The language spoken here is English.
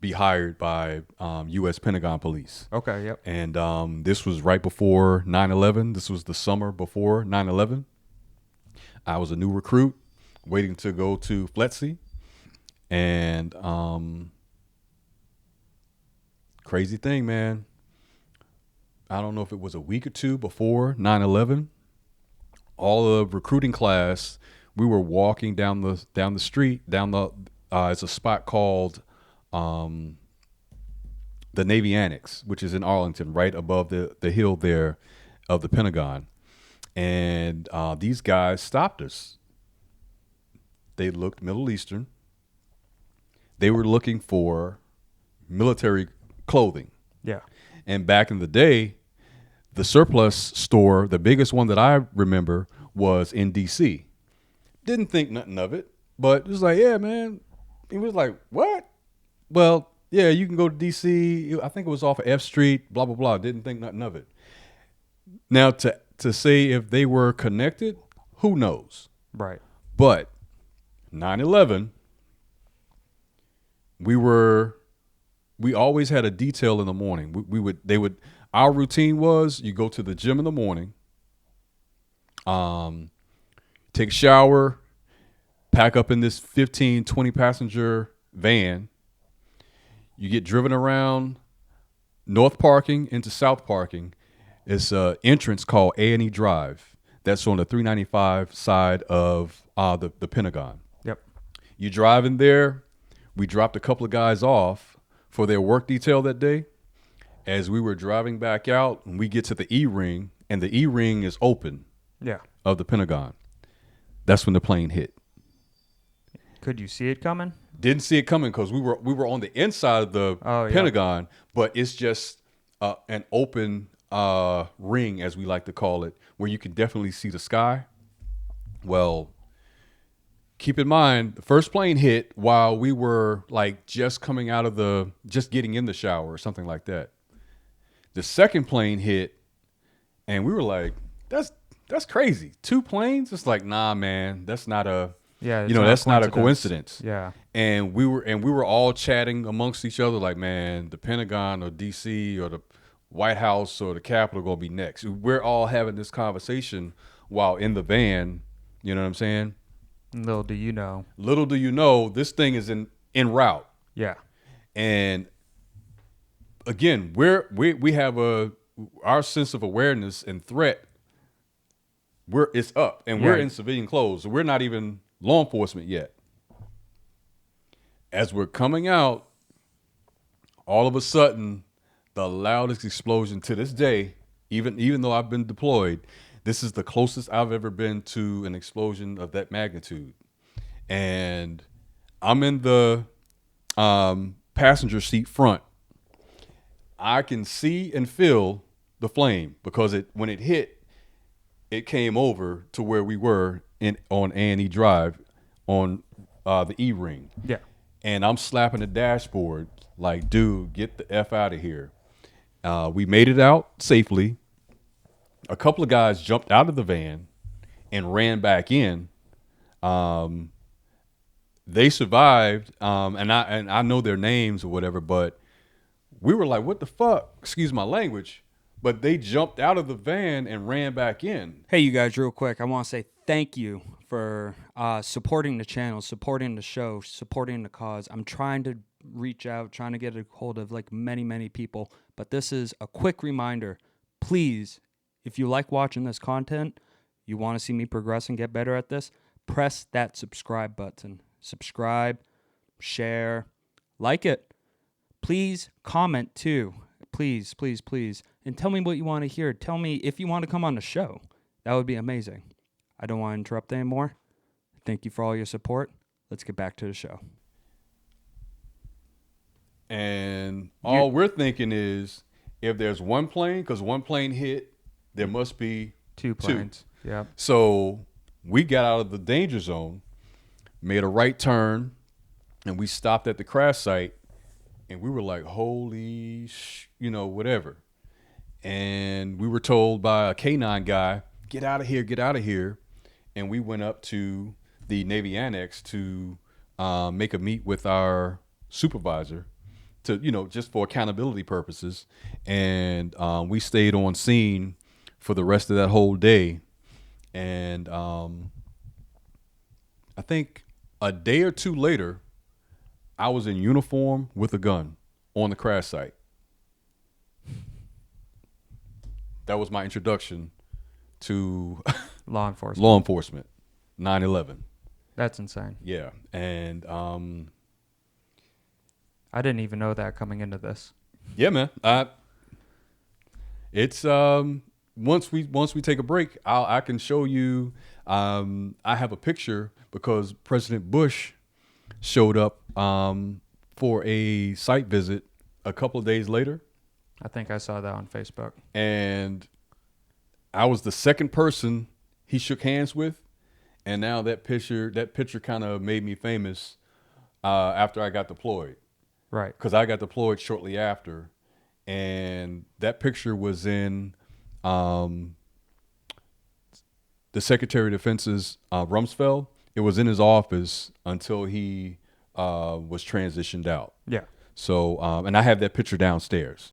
be hired by U.S. Pentagon Police. Okay. Yep. And this was right before 9/11. This was the summer before 9/11. I was a new recruit waiting to go to FLETC. And crazy thing, man. I don't know if it was a week or two before 9/11. All of recruiting class, we were walking down the street, it's a spot called um, the Navy Annex, which is in Arlington, right above the hill there of the Pentagon. And these guys stopped us. They looked Middle Eastern. They were looking for military clothing. Yeah. And back in the day, the surplus store, the biggest one that I remember, was in D.C. Didn't think nothing of it, but it was like, yeah, man. He was like, what? Well, yeah, you can go to D.C. I think it was off of F Street, blah, blah, blah. Didn't think nothing of it. Now, to say if they were connected, who knows? Right. But 9/11, we always had a detail in the morning. Our routine was you go to the gym in the morning, take a shower, pack up in this 15, 20 passenger van. You get driven around North Parking into South Parking. It's an entrance called A&E Drive. That's on the 395 side of the Pentagon. Yep. You drive in there. We dropped a couple of guys off for their work detail that day. As we were driving back out, and we get to the E-ring, and the E-ring is open. Yeah. Of the Pentagon. That's when the plane hit. Could you see it coming? Didn't see it coming because we were on the inside of the Pentagon, but it's just an open ring, as we like to call it, where you can definitely see the sky. Well, keep in mind, the first plane hit while we were like just getting in the shower or something like that. The second plane hit, and we were like, that's crazy. 2 planes? It's like, nah, man, that's not a that's not a coincidence. Yeah. And we were all chatting amongst each other like, man, the Pentagon or DC or the White House or the Capitol gonna be next. We're all having this conversation while in the van. You know what I'm saying? Little do you know, this thing is in route. Yeah. And again, we have our sense of awareness and threat. It's up, and we're in civilian clothes. So we're not even law enforcement yet. As we're coming out, all of a sudden, the loudest explosion to this day, even though I've been deployed, this is the closest I've ever been to an explosion of that magnitude. And I'm in the passenger seat front. I can see and feel the flame because when it hit, it came over to where we were on A&E Drive on the E-ring. Yeah. And I'm slapping the dashboard like, dude, get the F out of here. We made it out safely. A couple of guys jumped out of the van and ran back in. They survived, and I know their names or whatever, but we were like, what the fuck? Excuse my language. But they jumped out of the van and ran back in. Hey, you guys, real quick, I want to say thank you for supporting the channel, supporting the show, supporting the cause. I'm trying to reach out, trying to get a hold of like many, many people. But this is a quick reminder. Please, if you like watching this content, you want to see me progress and get better at this, press that subscribe button. Subscribe, share, like it. Please comment too. Please, please, please. And tell me what you want to hear. Tell me if you want to come on the show. That would be amazing. I don't want to interrupt anymore. Thank you for all your support. Let's get back to the show. And all we're thinking is if there's one plane, because one plane hit, there must be 2 planes. Yeah. So we got out of the danger zone, made a right turn, and we stopped at the crash site. And we were like, holy, whatever. And we were told by a K9 guy, get out of here, get out of here. And we went up to the Navy Annex to make a meet with our supervisor. to, just for accountability purposes. And we stayed on scene for the rest of that whole day. And I think a day or two later, I was in uniform with a gun on the crash site. That was my introduction to Law enforcement. law enforcement, 9/11. That's insane. Yeah. And I didn't even know that coming into this. yeah, man. It's once we take a break, I can show you. I have a picture because President Bush showed up for a site visit a couple of days later, I think I saw that on Facebook. and I was the second person he shook hands with, and now that picture kind of made me famous after I got deployed, Right. because I got deployed shortly after, and that picture was in the Secretary of Defense's Rumsfeld. It was in his office until he was transitioned out. Yeah. So, and I have that picture downstairs.